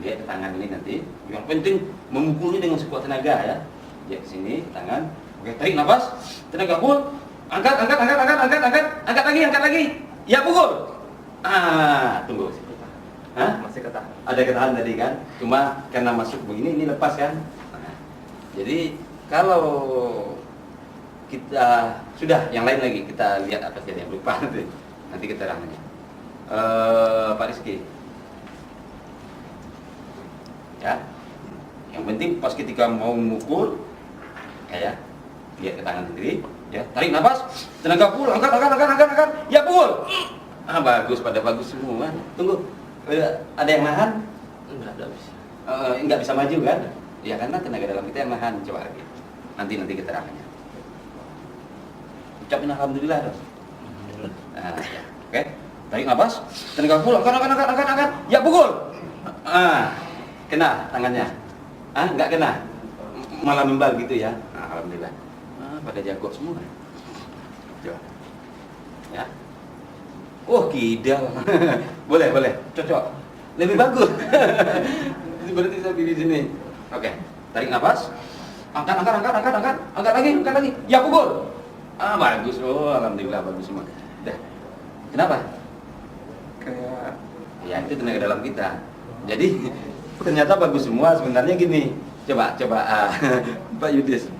lihat ke tangan ini nanti. Yang penting memukulnya dengan sekuat tenaga ya. Lihat ke sini ke tangan. Oke, tarik nafas. Tenaga full. Angkat angkat lagi. Ya, pukul. Tunggu. Hah? Masih ketahan. Ada ketahan tadi kan? Cuma karena masuk begini ini lepas kan? Jadi kalau kita sudah yang lain lagi kita lihat apa saja yang lupa nanti keterangannya. Pak Rizky. Ya. Yang penting pas ketika mau memukul ya, lihat ke tangan sendiri, ya, tarik nafas, tenaga full, angkat. Ya, pukul. Bagus, pada bagus semua. Tunggu. Ada yang nahan? Enggak bisa. Nggak bisa maju kan? Ya karena tenaga dalam kita yang nahan. Coba lagi. Nanti keterangannya. Ucapin alhamdulillah dong. Ya. Oke. Tarik nafas, tenaga full, angkat. Ya, pukul. Kena tangannya. Nggak kena. Malah membal gitu ya. Alhamdulillah. Pada jago semua. Coba. Ya. Kidal. boleh. Cocok. Lebih bagus. Berarti saya pilih sini. Oke. Tarik nafas. Angkat lagi. Ya, pukul. Bagus. Alhamdulillah bagus semua. Dah. Kenapa? Kayak ya itu tenaga dalam kita. Jadi ternyata bagus semua. Sebenarnya gini. Coba Pak Yudis.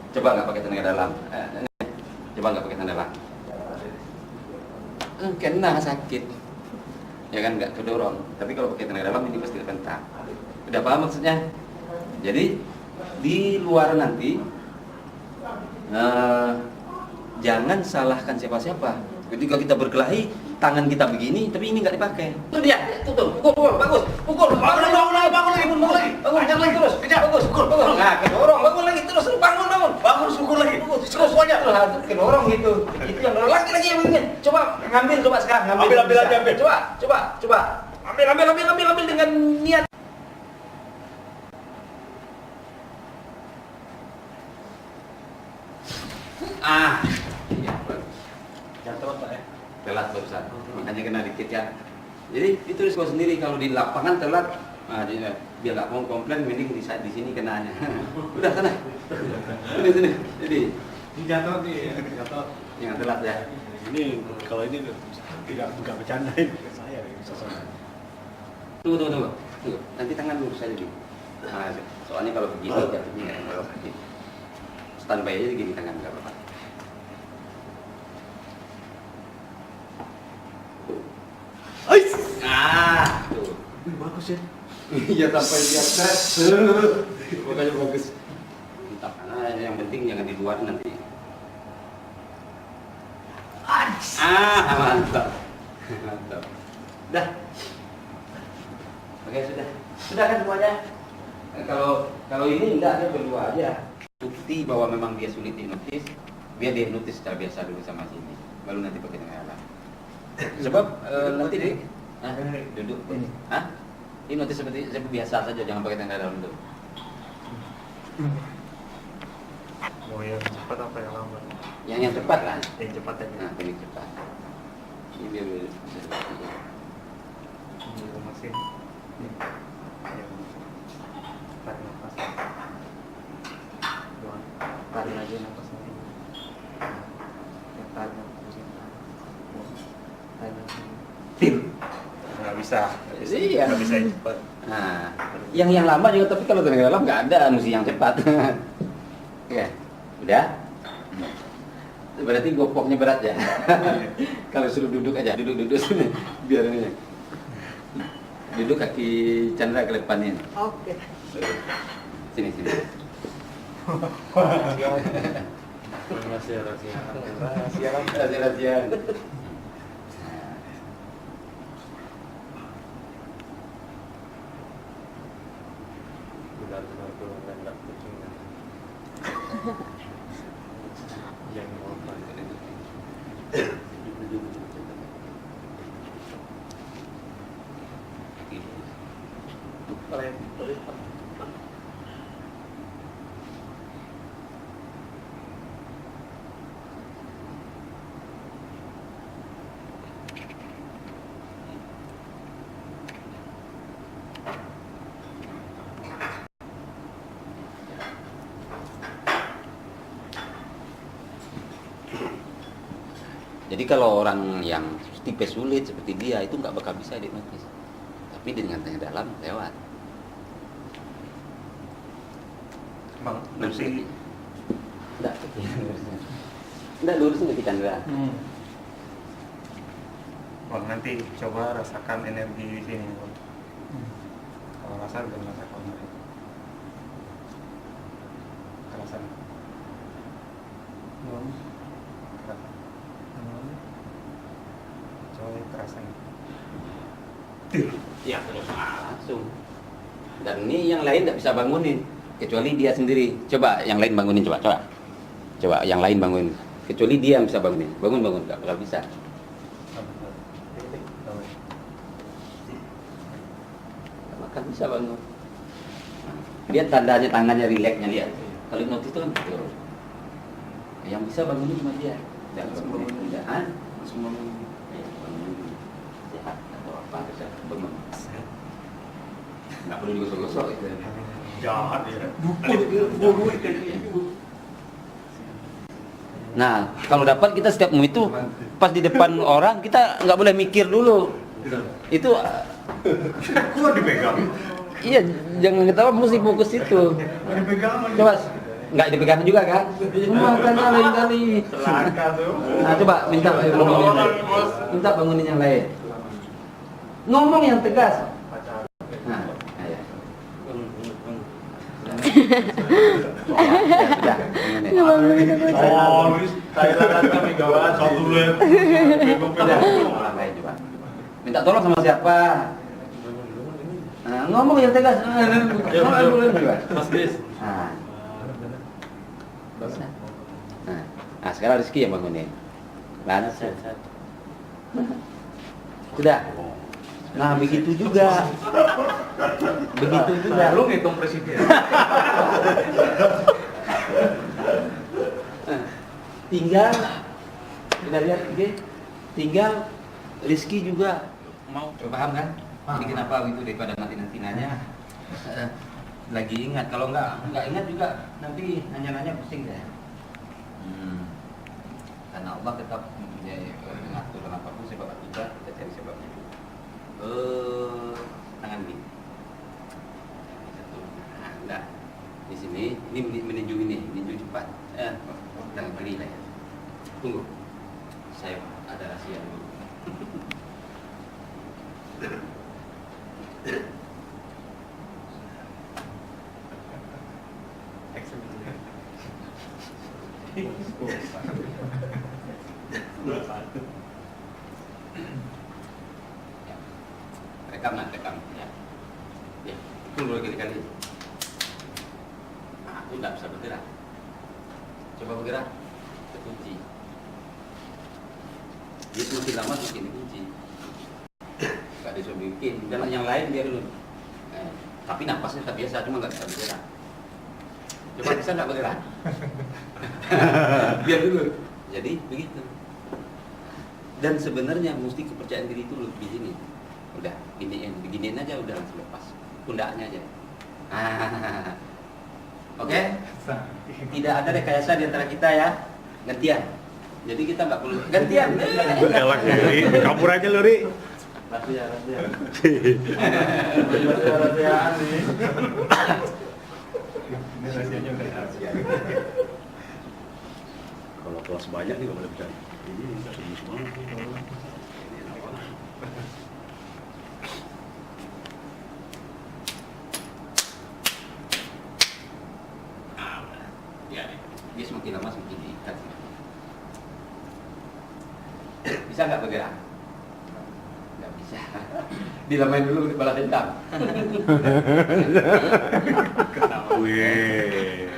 Coba nggak pakai tenaga dalam. Coba nggak pakai tenaga dalam. Kena sakit. Ya kan nggak kedorong. Tapi kalau pakai tenaga dalam ini pasti kepentak. Udah paham maksudnya? Jadi di luar nanti jangan salahkan siapa-siapa. Ketika kita berkelahi, tangan kita begini, tapi ini nggak dipakai. Itu dia, tuh, pukul, bagus, pukul, bangun lagi, kejar lagi terus, kejar, bagus, pukul. Nah, kedorong, bangun lagi terus, bangun, pukul lagi, terus semuanya, kedorong gitu. Itu yang dorong lagi yang begini. Coba coba sekarang, ambil aja. Coba, ambil dengan niat. Iya, bagus. Jatuh Pak ya? Telat barusan, makanya kena dikit ya. Jadi itu risiko sendiri kalau di lapangan telat. Biar nggak mau komplain, mending di sini kenanya. Udah sana. Sini. Jadi Ini jatuh nih, jatuh. yang telat ya. Ini kalau ini tidak bercandain ke saya, bisa saya. Tunggu. Nanti tangan lurus aja gitu. Soalnya kalau begini jatuhnya nggak apa-apa. Standby aja gini tangan nggak apa-apa. Tuh. Bagus ya. Iya sampai dia stres. Makanya bagus. Entah karena yang penting jangan di luar nanti. Mantap. Dah. Oke, sudah kan semuanya. Kalau ini enggak, dia berdua aja. Bukti bahwa memang dia sulit dihipnotis, biar dia hipnotis secara biasa dulu sama sini, baru nanti pakai dengan alat. Sebab nanti deh, duduk. Hipnotis seperti biasa saja, jangan pakai tanda dalam dulu. Mau yang cepat apa yang lambat? Yang cepat kan? Yang cepat aja. Nah, teknik cepat. Ini biar bisa seperti ini. Ini mesin. Tarik nafas. Tarik lagi nafasnya. Tarik nafas. Tarik nafas. Nggak bisa. Iya. Nggak bisa yang cepat. Nah, yang lama juga, tapi kalau tenaga dalam nggak ada mesti yang cepat. Oke, udah. Berarti gopoknya berat ya. Kalau suruh duduk aja, duduk biar ini. Duduk kaki Chandra ke depanin. Oke. Sini. Rahasia. Benar-benar benar nggak kucing. Yang mau apa? Jadi kalau orang yang tipe sulit seperti dia itu nggak bakal bisa dihipnotis. Tapi dengan tanya dalam lewat. Bang, nanti Enggak lurusin ke Chandra. Bang, nanti coba rasakan energi di sini, Bang. Kalau rasa udah merasakan mereka. Kerasan. Kerasan. Coba kerasan. Ya terus langsung. Dan ini yang lain nggak bisa bangunin kecuali dia sendiri. Coba yang lain bangunin, coba yang lain bangunin. Kecuali dia yang bisa bangunin. Bangun nggak bakal bisa. Nggak bakal bisa bangun. Lihat tandanya tangannya rileksnya, lihat. Kalau hipnotis itu kan gitu. Yang bisa bangunin cuma dia. Dan bangunin kerjaan semua sehat atau apa bangun. Nggak perlu digosok-gosok gitu. Jahat ya. Nah, kalau dapat kita setiap mau itu pas di depan orang kita nggak boleh mikir dulu. Itu Kok dipegang? iya, jangan ketawa, mesti fokus itu. Dipegang. Coba nggak dipegang juga kan? Makanya lain kali. Selaka tuh. Nah, coba minta bangunin yang lain. Minta bangunin yang lain. Ngomong yang tegas. Nah, ya. Ya, sudah. Thailand kami gawat. Satu lem. Sudah. Orang lain coba. Minta tolong sama siapa? Nah, ngomong yang tegas. Mas Des. Nah. Nah, sekarang Rizky yang bangunin. Langsung. Sudah. Nah, begitu juga. Begitu juga. Lu ngitung presiden. Tinggal kita lihat ini, tinggal Rizky juga mau paham kan? Jadi kenapa itu daripada nanti nanya lagi ingat, kalau nggak ingat juga nanti nanya pusing deh. Karena Allah tetap mempunyai mengatur apapun sebab akibat, kita cari sebabnya dulu. Tangan ini satu. Nah, enggak di sini ini meninju cepat. Tangan kiri lah ya. Tunggu, saya ada rahasia dulu. Rekam ya. Ya, tunggu kali. Nah, aku nggak bisa bergerak. Coba bergerak, terkunci. Dia semakin lama semakin dikunci. Gak disuruh bikin, dan yang lain biar dulu. Tapi napasnya tetap biasa, cuma nggak bisa bergerak. Coba bisa nggak bergerak? Biar dulu. Jadi begitu. Dan sebenarnya mesti kepercayaan diri itu lebih ini. Udah, beginiin aja, udah langsung lepas. Pundaknya aja. Oke? Tidak ada rekayasa di antara kita ya. Gantian. Jadi kita nggak perlu gantian. Elak ya, Ri. Kabur aja lu, Ri. Rahasia. Rahasiaan nih. Ini rahasianya udah rahasia. Kalau kelas banyak nih nggak boleh bercanda. Ini semua. Ya, dia semakin lama semakin diikat. Bisa nggak bergerak? Nggak bisa. Dilamain dulu balas dendam. Wih.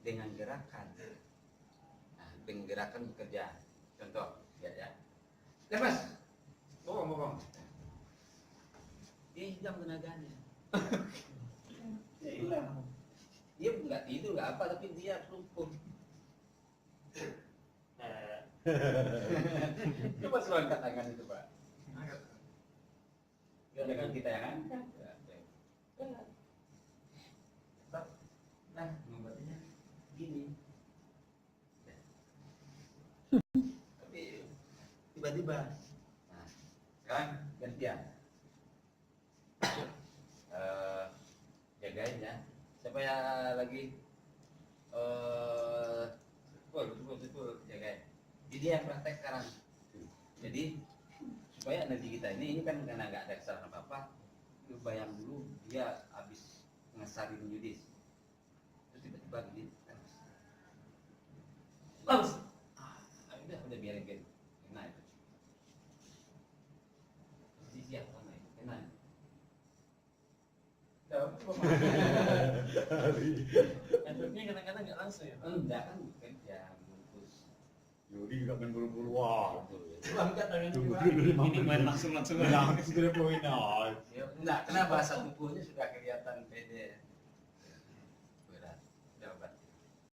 Dengan gerakan. Nah, dengan gerakan bekerja. Contoh, lihat ya. Lepas. Bokong. Dia hilang tenaganya. Hilang. Dia nggak tidur, nggak apa, tapi dia lumpuh. Coba suruh angkat tangan itu, Pak. Jangan kita yang angkat. Nah, membuatnya gini. Tapi tiba-tiba. Nah, sekarang gantian. Jagain ya. Siapa yang lagi? Betul, jagain. Jadi yang praktek sekarang. Jadi supaya nanti kita ini kan karena nggak ada kesalahan apa-apa, lu bayang dulu dia habis ngesarin Yudis, terus tiba-tiba gini, bagus, udah biarin gitu, kena itu, siap sama itu, kena. Efeknya kadang-kadang nggak langsung ya. Enggak kan bukan yang bungkus. Yudi juga main buru-buru, wah. Ini main langsung Langsung to the point, Ya, enggak, karena bahasa tubuhnya sudah kelihatan.